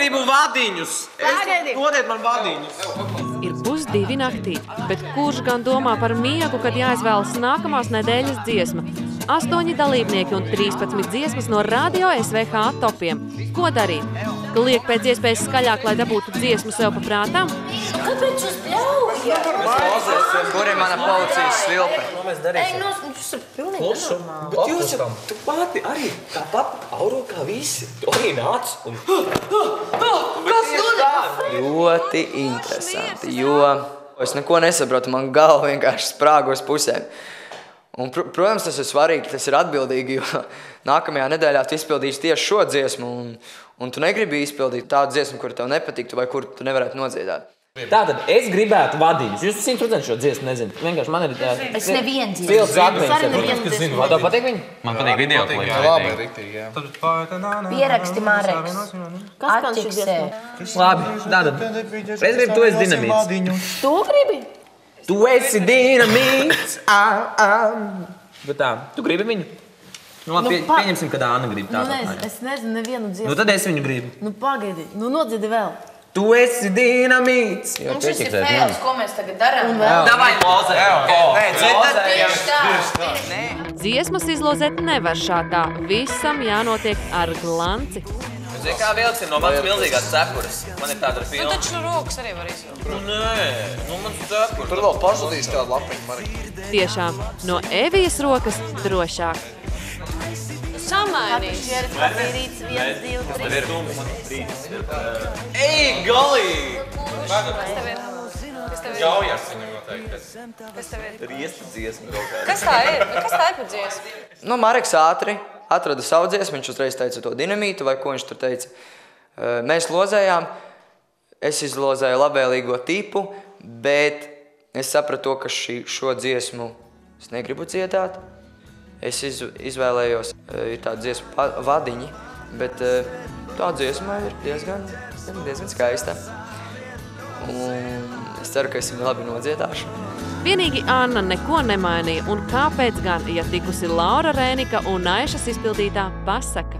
gribu vadiņus. Dodiet man vadiņus. Ir 1:30 naktī, bet kurš gan domā par miegu, kad jāizvēlas nākamās nedēļas dziesma? 8 dalībnieki un 13 dziesmas no Radio SVH topiem. Ko darīt? Kliek pēc iespējas skaļāk, lai dabūtu dziesmu sev pa prātām? Kāpēc jūs ļaujat? Kur ir mana policijas svilpe? Jūs ir pilnīgi nenormāli. Bet jūs jau tu pati arī tāpat auro kā visi. Tu arī nāc un... Ļoti interesanti, jo es neko nesaprotu, man galva vienkārši sprāga uz pusēm. Un, protams, tas ir svarīgi, tas ir atbildīgi, jo nākamajā nedēļā tu izpildīsi tieši šo dziesmu, un tu negribi izpildīt tādu dziesmu, kuru tev nepatiktu vai kuru tu nevarētu nodziedāt. Tātad es gribētu vadiņus. Jūs 100% šo dziesmu nezinu. Vienkārši man ir Es nevienu dziesmu. Silts atmiņas. Es arī nevienu dziesmu. Tev patīk viņi? Man patīk video klipi. Labi, riktīgi, jā. Pieraksti Mareks. Atķiksē. Labi, tātad. Es gribu, tu esi dinamīts. Tu gribi? Tu esi dinamīts. Bet tā, tu gribi viņu? Nu, labi, pieņemsim, kad Āna grib tā. Es nezinu nevienu dziesmu. Nu, tad es viņu gribu. Nu, pagaidi. Nu, nodziedi vēl. Tu esi dinamīts. Un šis ir fails, ko mēs tagad darām. Davai, Moze. Tieši tā. Dziesmas izlozēt nevar šādā. Visam jānotiek ar glanci. Zini, kā vilks ir no manas milzīgās cepures. Man ir tāda pilna. Nu, taču no rokas arī var izvilkt. Nu, nē. Mans cepures. Tur vēl pašadīs kādu lapiņu, Marika. Tiešām, no Evijas rokas drošāk. Samainīs. Papīrīts, 1, 2, 3. Ej, galī! Kas tev ir? Jaujās viņam noteikti. Kas tev ir? Riesta dziesma kaut kāda. Kas tā ir? Kas tā ir par dziesmu? Nu, Mareks ātri atrada savu dziesmu, viņš uzreiz teica to dinamītu, vai ko viņš tur teica. Mēs lozējām, es izlozēju labvēlīgo tipu, bet es sapratu to, ka šo dziesmu es negribu dziedāt. Es izvēlējos, ir tāda dziesma vadiņi, bet tā dziesma ir diezgan skaista. Un es ceru, ka es viņu labi nodziedāšu. Vienīgi Anna neko nemainīja, un kāpēc gan, ja tikusi Laura Rēnika un Aišas izpildītā Pasaka.